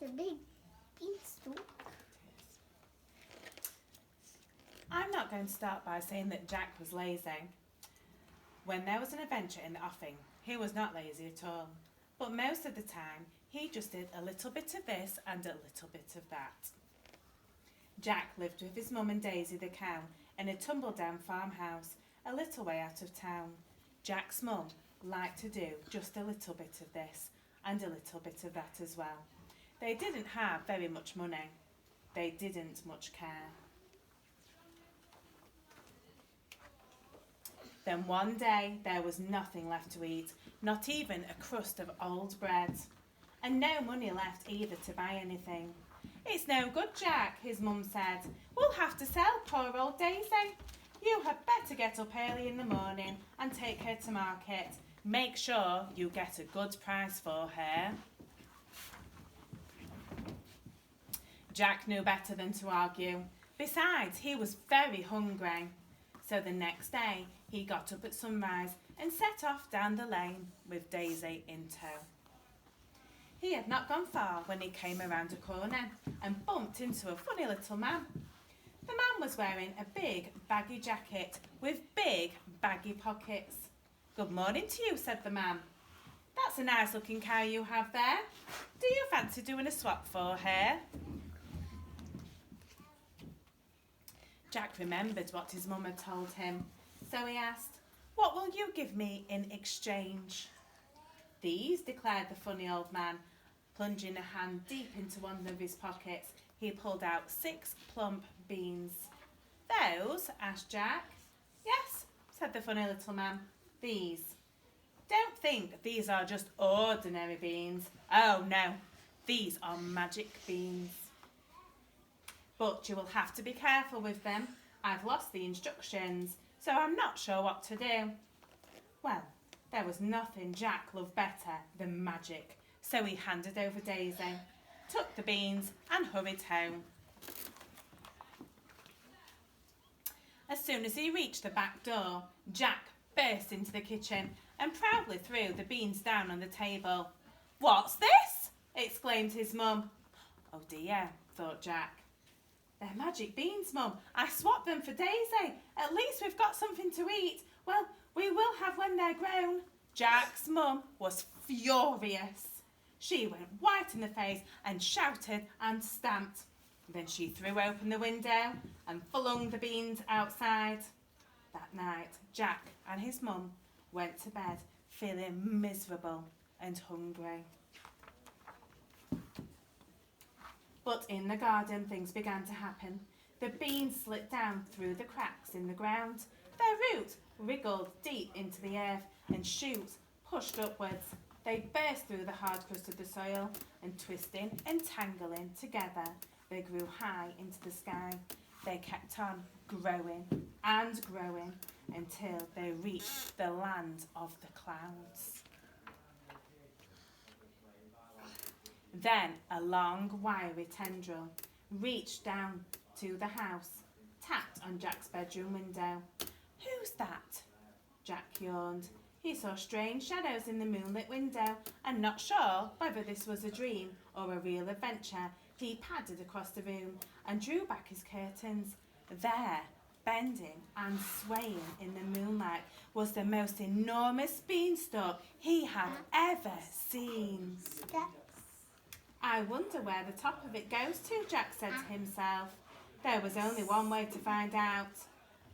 That's a big beanstalk. I'm not going to start by saying that Jack was lazy. When there was an adventure in the offing, he was not lazy at all. But most of the time, he just did a little bit of this and a little bit of that. Jack lived with his mum and Daisy the cow in a tumble-down farmhouse a little way out of town. Jack's mum liked to do just a little bit of this and a little bit of that as well. They didn't have very much money. They didn't much care. Then one day there was nothing left to eat, not even a crust of old bread, and no money left either to buy anything. "It's no good, Jack," his mum said. "We'll have to sell poor old Daisy. You had better get up early in the morning and take her to market. Make sure you get a good price for her." Jack knew better than to argue. Besides, he was very hungry. So the next day, he got up at sunrise and set off down the lane with Daisy in tow. He had not gone far when he came around a corner and bumped into a funny little man. The man was wearing a big baggy jacket with big baggy pockets. "Good morning to you," said the man. "That's a nice looking cow you have there. Do you fancy doing a swap for her?" Jack remembered what his mum had told him, so he asked, "What will you give me in exchange?" "These," declared the funny old man. Plunging a hand deep into one of his pockets, he pulled out 6 plump beans. "Those?" asked Jack. "Yes," said the funny little man. "These. Don't think these are just ordinary beans. Oh no, these are magic beans. But you will have to be careful with them. I've lost the instructions, so I'm not sure what to do." Well, there was nothing Jack loved better than magic, so he handed over Daisy, took the beans and hurried home. As soon as he reached the back door, Jack burst into the kitchen and proudly threw the beans down on the table. "What's this?" exclaimed his mum. "Oh dear," thought Jack. "They're magic beans, Mum. I swapped them for Daisy. At least we've got something to eat. Well, we will have when they're grown." Jack's mum was furious. She went white in the face and shouted and stamped. Then she threw open the window and flung the beans outside. That night, Jack and his mum went to bed feeling miserable and hungry. But in the garden, things began to happen. The beans slipped down through the cracks in the ground. Their roots wriggled deep into the earth and shoots pushed upwards. They burst through the hard crust of the soil and twisting and tangling together, they grew high into the sky. They kept on growing and growing until they reached the land of the clouds. Then a long, wiry tendril reached down to the house, tapped on Jack's bedroom window. "Who's that?" Jack yawned. He saw strange shadows in the moonlit window, and not sure whether this was a dream or a real adventure, he padded across the room and drew back his curtains. There, bending and swaying in the moonlight, was the most enormous beanstalk he had ever seen. "I wonder where the top of it goes to," Jack said to himself. There was only one way to find out.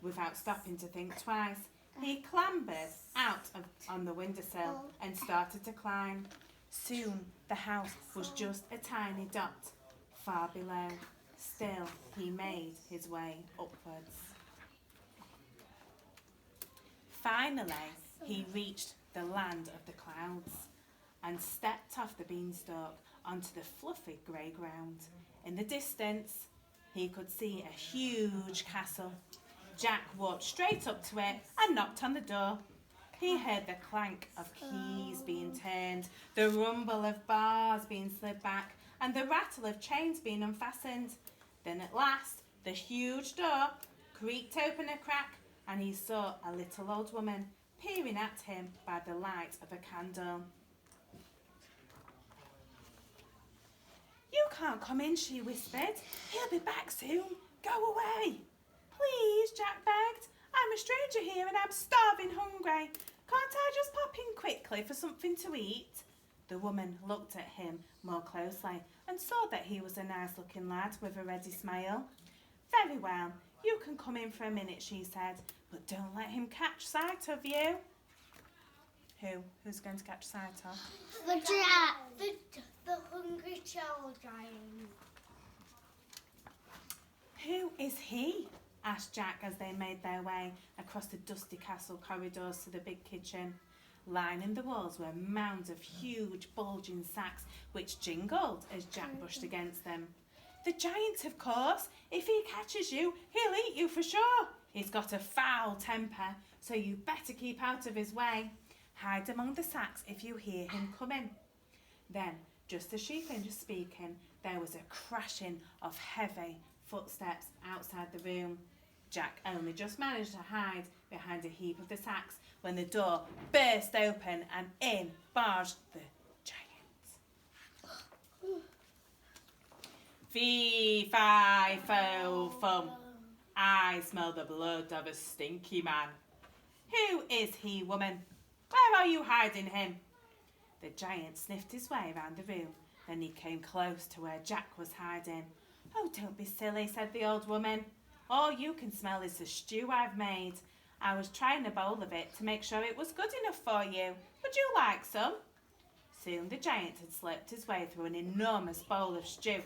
Without stopping to think twice, he clambered out on the windowsill and started to climb. Soon the house was just a tiny dot far below. Still, he made his way upwards. Finally, he reached the land of the clouds and stepped off the beanstalk onto the fluffy grey ground. In the distance, he could see a huge castle. Jack walked straight up to it and knocked on the door. He heard the clank of keys being turned, the rumble of bars being slid back, and the rattle of chains being unfastened. Then at last, the huge door creaked open a crack, and he saw a little old woman peering at him by the light of a candle. "You can't come in," she whispered. "He'll be back soon. Go away." "Please," Jack begged. "I'm a stranger here and I'm starving hungry. Can't I just pop in quickly for something to eat?" The woman looked at him more closely and saw that he was a nice-looking lad with a ready smile. "Very well, you can come in for a minute," she said, "but don't let him catch sight of you." Who's going to catch sight of? The hungry child giant. "Who is he?" asked Jack as they made their way across the dusty castle corridors to the big kitchen. Lining the walls were mounds of huge bulging sacks which jingled as Jack brushed against them. "The giant, of course. If he catches you, he'll eat you for sure. He's got a foul temper, so you better keep out of his way. Hide among the sacks if you hear him coming." Then, just as she finished speaking, there was a crashing of heavy footsteps outside the room. Jack only just managed to hide behind a heap of the sacks when the door burst open and in barged the giant. "Fee, fi, fo, fum. I smell the blood of a stinky man. Who is he, woman? Where are you hiding him?" The giant sniffed his way around the room. Then he came close to where Jack was hiding. "Oh, don't be silly," said the old woman. "All you can smell is the stew I've made. I was trying a bowl of it to make sure it was good enough for you. Would you like some?" Soon the giant had slipped his way through an enormous bowl of stew.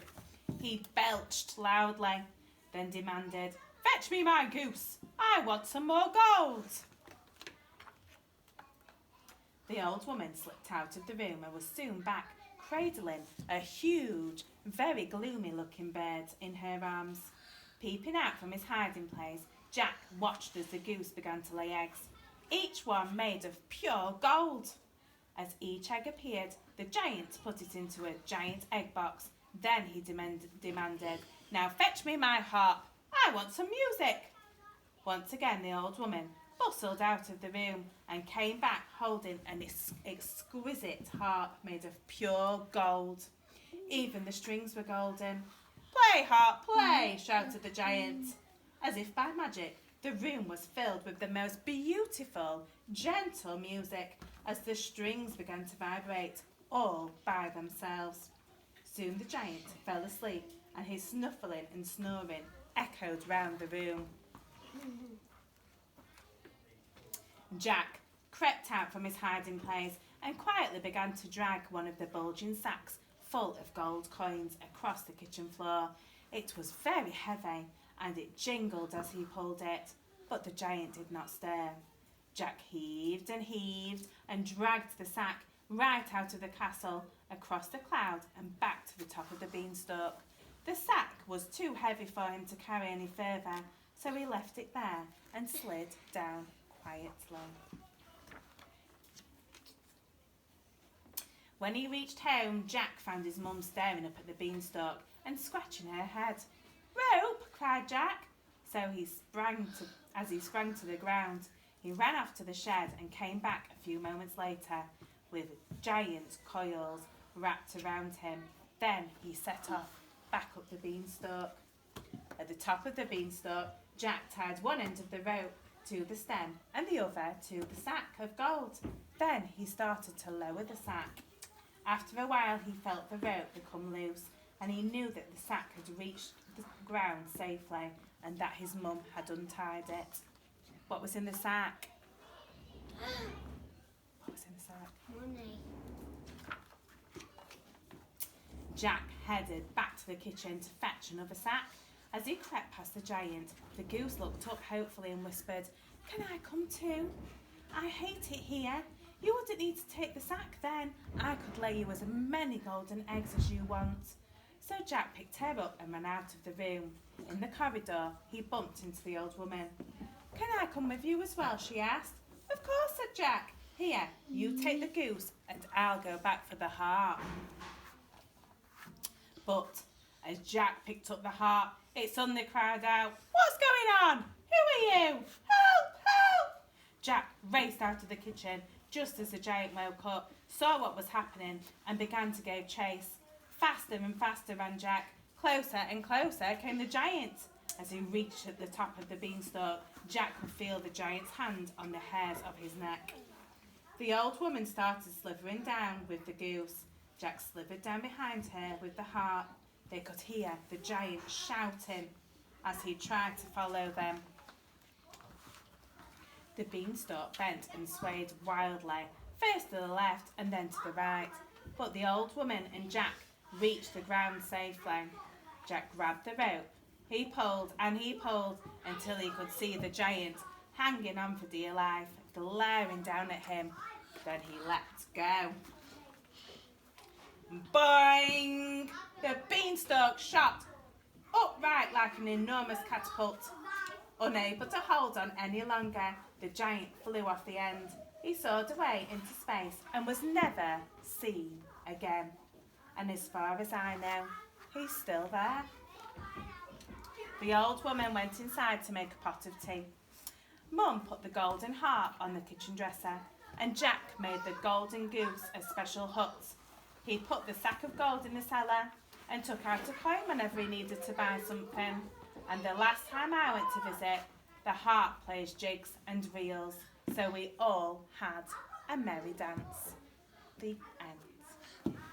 He belched loudly, then demanded, "Fetch me my goose. I want some more gold." The old woman slipped out of the room and was soon back, cradling a huge, very gloomy-looking bird in her arms. Peeping out from his hiding place, Jack watched as the goose began to lay eggs, each one made of pure gold. As each egg appeared, the giant put it into a giant egg box. Then he demanded, "Now fetch me my harp. I want some music." Once again, the old woman bustled out of the room and came back holding an exquisite harp made of pure gold. Even the strings were golden. "Play, harp, play!" shouted the giant. As if by magic, the room was filled with the most beautiful, gentle music as the strings began to vibrate all by themselves. Soon the giant fell asleep and his snuffling and snoring echoed round the room. Jack crept out from his hiding place and quietly began to drag one of the bulging sacks full of gold coins across the kitchen floor. It was very heavy and it jingled as he pulled it, but the giant did not stir. Jack heaved and dragged the sack right out of the castle, across the cloud and back to the top of the beanstalk. The sack was too heavy for him to carry any further, so he left it there and slid down quietly. When he reached home, Jack found his mum staring up at the beanstalk and scratching her head. "Rope!" cried Jack. As he sprang to the ground, he ran off to the shed and came back a few moments later with giant coils wrapped around him. Then he set off back up the beanstalk. At the top of the beanstalk, Jack tied one end of the rope to the stem and the other to the sack of gold. Then he started to lower the sack. After a while, he felt the rope become loose and he knew that the sack had reached the ground safely and that his mum had untied it. What was in the sack? What was in the sack? Money. Jack headed back to the kitchen to fetch another sack. As he crept past the giant, the goose looked up hopefully and whispered, "Can I come too? I hate it here. You wouldn't need to take the sack then. I could lay you as many golden eggs as you want." So Jack picked her up and ran out of the room. In the corridor, he bumped into the old woman. "Can I come with you as well?" she asked. "Of course," said Jack. "Here, you take the goose and I'll go back for the harp." But as Jack picked up the harp, it suddenly cried out, "What's going on? Who are you? Help! Help!" Jack raced out of the kitchen just as the giant woke up, saw what was happening and began to give chase. Faster and faster ran Jack. Closer and closer came the giant. As he reached at the top of the beanstalk, Jack could feel the giant's hand on the hairs of his neck. The old woman started slithering down with the goose. Jack slithered down behind her with the heart. They could hear the giant shouting as he tried to follow them. The beanstalk bent and swayed wildly, first to the left and then to the right. But the old woman and Jack reached the ground safely. Jack grabbed the rope. He pulled and he pulled until he could see the giant hanging on for dear life, glaring down at him. Then he let go. Boing! The beanstalk shot upright like an enormous catapult. Unable to hold on any longer, the giant flew off the end. He soared away into space and was never seen again. And as far as I know, he's still there. The old woman went inside to make a pot of tea. Mum put the golden harp on the kitchen dresser, and Jack made the golden goose a special hut. He put the sack of gold in the cellar and took out a coin whenever he needed to buy something. And the last time I went to visit, the harp plays jigs and reels, so we all had a merry dance. The end.